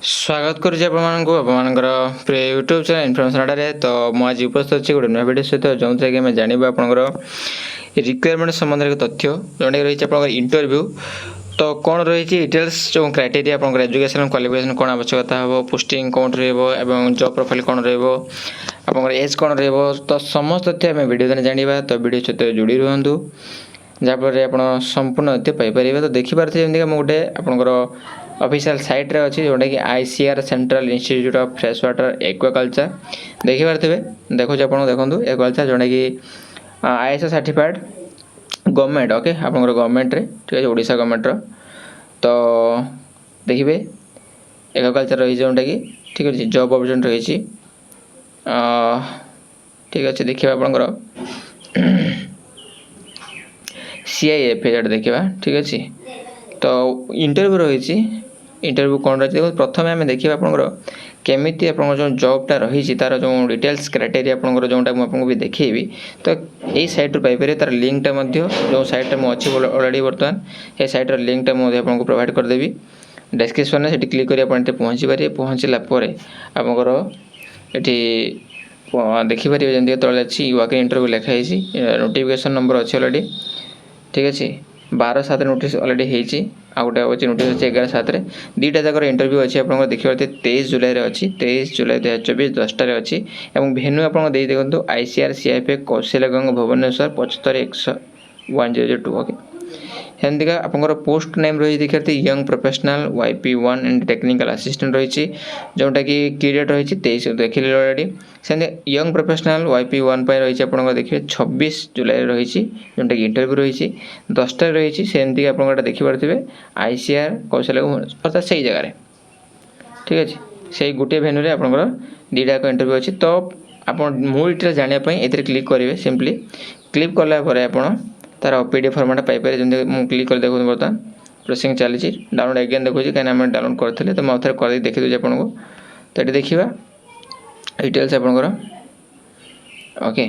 स्वागत करुच्ची आपंकर प्रिय यूट्यूब चैनल इनफर्मेशन अड्डा। तो मुझे उपस्थित अच्छी गोटे नुआ भिडियो सहित जो कि आम जानवा आपंकर रिक्वायरमेंट संबंध में तथ्य जोटा रही है इंटरव्यू। तो कौन रही डिटेल्स जो क्राइटेरिया आप एजुकेशन क्वालिफिकेशन कौन आवश्यकता हे पोस्टिंग कौन रही जॉब प्रोफाइल कौन रहा एज कौन रहा तो समस्त तथ्य आम वीडियो जाना। तो वीडियो सहित जोड़ी रुहतु जहाँफल आप संपूर्ण तथ्य पाइपर। तो देखिपारे जमीक गोटे आपंकर ऑफिशियल साइट रे अच्छी जोटा कि ICR central institute of fresh water aquaculture देखिपारे देखो आप देखो एक्वाकल्चर जोटा कि आईएसओ सर्टिफाइड गवर्नमेंट ओके आपंकर गवर्नमेंट रे ठीक है ओडिशा गवर्नमेंट रो। तो देखिए एक्वाकल्चर रही जोटा कि ठीक अच्छे जॉब अपॉर्चुनिटी रही ठीक अच्छे देखिए आपंकर CIF देखा ठीक अच्छे। तो इंटरव्यू रही इंटरव्यू कौन रही देखो प्रथम आम देखिए आपंकर केमी आप जो जॉबटा रही तार जो डिटेल्स क्राइटेरिया आपंकर जोटा मुझे भी देखी। तो यही सैट्रु पाइपर तार लिंकटा जो सैट्रे मुझे अच्छी अलरेडी बर्तमान ये सैट्र लिंकटा मुझे आपको प्रोवाइड करदेवी डिस्क्रिप्शन में। से क्लिक कर पहुँची पारे पहुँचला आपंकर ये देखिपारे जमी तले अच्छी वाकिंग इंटरव्यू लिखाई नोटिफिकेशन नंबर अच्छी अलरेडी ठीक अच्छे 12/7 नोटिस अलरेडी होती आ गोटे अच्छे नोटिस अच्छे 11/7 दुईटा जगह इंटरव्यू अच्छी आप देखिए 23 जुलाई अच्छी 23 जुलाई 2024 10टार अच्छी और भेन्यू आप देखो आईसीआर CIF कौशलगंग भुवनेश्वर 75,102 ओके। सेमती आपंकर पोस्ट नेम रही देखिए young professional YP1 and technical assistant रही जोटा कि डेट रही 23 देखिए अलरेडी। सेमती यंग प्रोफेशनल YP1 रही आप देखिए 26 जुलाई रही जोटा कि इंटरव्यू रही 10टार रही सेमती आप देखिपे आईसीआर कौशलगंग अर्थात से जगह ठीक अच्छे से गोटे भेन्यू आपंकर दुईटाक इंटरव्यू अच्छी। तो आप मूल डिटेल्स जानापी ये क्लिक करेंगे सिंपली क्लिक कलापर आप तार PDF फॉर्मेट पाइपर जमी मुझे क्लिक कर देखो बर्तमान प्रोसेसिंग चली डाउनलोड अगेन देखो कहीं डाउनलोड करते तो मैं कर देखी दूसरी आपको। तो ये देखा डिटेल्स आपंकर ओके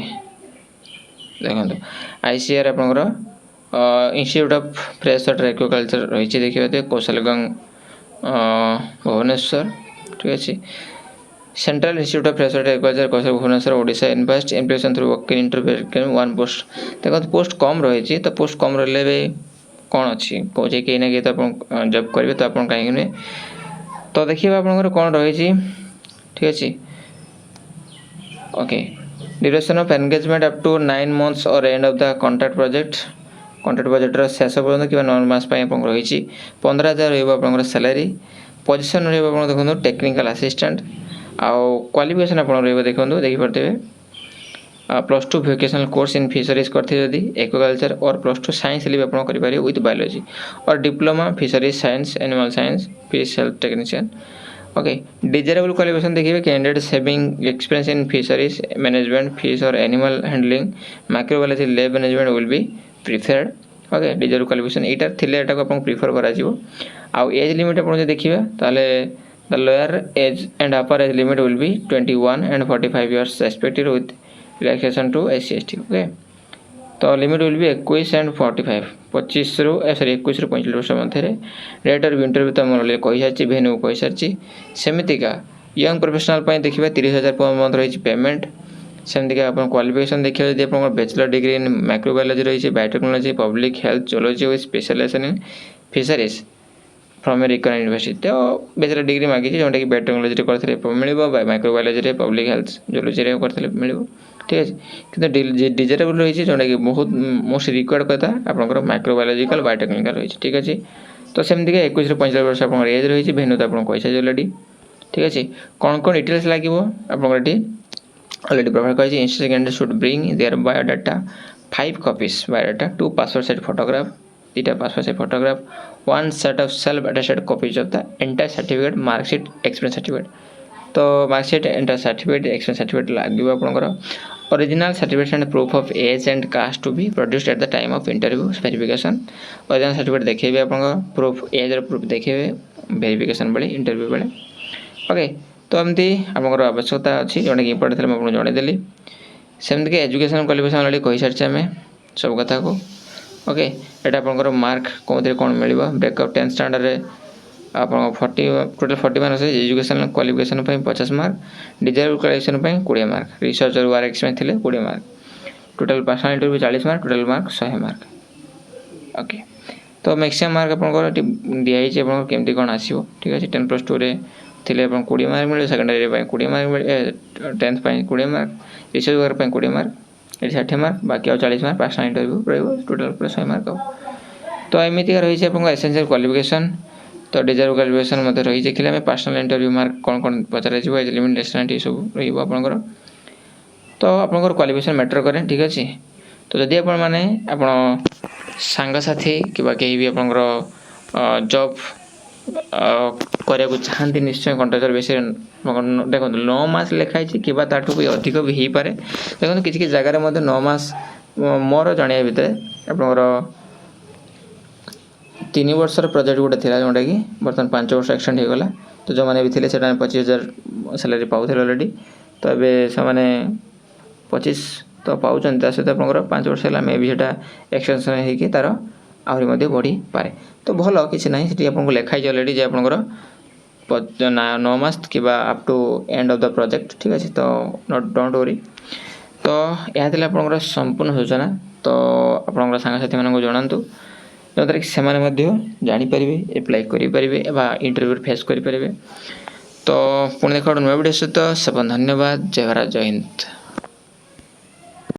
देखो आईसीआर आपंकर institute of fresh water aquaculture रही देखिए कौशलगंग भुवनेश्वर ठीक अच्छे। Central institute of fresh water aquaculture कौशल भुवनेश्वर ओडिशा इनवेस्ट employment through working interview 1 post देखो पोस्ट कम रही। तो पोस्ट कम रही भी कौन अच्छी कौन कहीं ना कहीं तो आप जॉब करेंगे तो आप कहीं नुहे। तो देखिए आपंकर कौन रही ठीक अच्छे okay. Duration of engagement up to 9 months और end of the contract projector शेष पर्यटन कि 9 मास रही 15,000 रहा सैलरी पोजिशन रहा देखो टेक्निकल असिस्टेंट आउ क्वालिफिकेशन आप देखो देखिए +2 वोकेशनल कोर्स इन फिशरीज करते जदि एक्वाकल्चर और +2 साइंस भी आप करेंगे विथ बायोलॉजी और diploma fisheries science animal science fish health technician okay. Desirable qualification देखिए candidates having experience in fisheries management fish और animal handling microbiology lab management will be preferred okay. Desirable qualification यहाँ थिले आपको prefer करा age limit आप देखिए the lower age and upper age limit will be 21 and 45 years respectively with relaxation to SC/ST okay। तो limit will be 21 and 45 25 रू 21 रू 45 वर्ष मध्य रेट ऑफ इंटरव्यू तो मुझे कही सारी भेन्यू कही सारी सेमतिका यंग प्रोफेशनल देखिए 30,000 पर मंथ रही पेमेंट। सेमतिका आप क्वालिफिकेशन देखिए जब आप बैचलर डिग्री इन माइक्रोबायोलॉजी रही biotechnology public health zoology with specialisation in fisheries from American university. तो बैचलर डिग्री मांगी जोटा कि बायोटेक्नोलॉजी करते मिल माइक्रोबायोलॉजी पब्लिक हेल्थ जोलॉजी करते मिल ठीक अच्छे। कि डिजायरेबल रही जोटा कि बहुत मोस्ट रिक्वायर्ड कथा आपंकर माइक्रोबायोलॉजिकल बायोटेक्निकल रही ठीक अच्छे। तो सेमती 21 ରୁ 45 वर्ष आप एज रही भेन्यू तो आपको कही सारी अलरेडी ठीक अच्छे। कौन कौन डिटेल्स लगे आपड़ी अलरेडी प्रोवाइड कर institute candidate should bring their biodata 5 copies biodata 2 passport size photograph 2 passport size photograph 1 set of self attested copies of the entire certificate marksheet experience certificate। तो मार्कशीट एंटर certificate experience certificate लगे आपंकर original certificate and proof of age and caste to be produced at the time of interview verification. Original certificate देखिए आप proof age proof देखिए verification बेले interview बेले okay. तो एमती आपंकर आवश्यकता अच्छी जोटा कि इंपोर्टेंट मुझे जनईदेली सेमती एजुकेशन क्वालिफिकेशन अलरेडी कही सारी आम सब कथा को ओके। यहाँ आपंकर मार्क कौन मिल ब्रेकअप 10th स्टैंडर्ड ଆପଣ 40 ଟୋଟାल 40 मार्क ଅଛି एजुकेशनल क्वालिफिकेशन ପାଇଁ 50 मार्क डिजायरेबल क्वालिफिकेशन ପାଇଁ 20 मार्क रिसर्चर वर्क एक्सपीरियंस थिले 20 mark total personal interview 40 mark total mark 100 mark okay तो मैक्सिमम मार्क आपनकर दिया हिचे आपन केमती कोन आसीबो ठीक अछि 10+2 रे थिले आपन 20 मार्क मिले सेकेंडरी रे 20 मार्क मिले 10th ପାଇଁ 20 मार्क रिसर्च वर्क ପାଇଁ 20 मार्क 60 मार्क बाकी 40 मार्क पर्सनल इंटरव्यू रहइबो टोटल पूरा 100 मार्क तो एमिति का रही आपन एसेंशियल क्वालिफिकेशन तो डिजायरेबल क्वालिफिकेशन मते रही जे खिले में पर्सनल इंटरव्यू मार्क कोन पचरा जिवो एज लिमिट नेशनलिटी सब रहइबो आपनकर तो आपनकर क्वालिफिकेशन मैटर करे ठीक अछि तो जदि आपण माने आपण सांग साथी किबा केही भी आपनकर जॉब करे को चाहती निश्चय कॉन्ट्रैक्टर बेस देखो 9 मास लिखाई किबा ताठू भी अधिक भी ही पारे देखो किछि कि जगह रे मध्ये 9 मास मोर जणिया भितर आपनकर 3 वर्षर प्रोजेक्ट गोटे थिला जोंडा कि बर्तमान 5 वर्ष एक्सटेंड हो गला तो जो माने भी थिले सेटा 25,000 सैलरी पाउथिले ऑलरेडी तो एबे से माने 25 तो पाउचन ता से आपनकर 5 वर्ष हला मे भी सेटा एक्सटेंशन हे कि तार आहुरी मध्ये बढ़ी पारे तो भलो किछि नाही सेठी आपनको लेखाई ऑलरेडी जे आपनकर 9 मास किबा up to end of the project ठीक अछि तो नॉट डोंट वरी तो या दिले आपनकर संपूर्ण सूचना तो आपनकर संग साथी मानको जणांतु जोंतरे कि सेमाने मध्ये जानि परिबे अप्लाई करि परिबे एबा इंटरव्यू फेस करि परिबे तो पुणे देखो नया वीडियो सहित सब धन्यवाद जय भारत जय हिंद।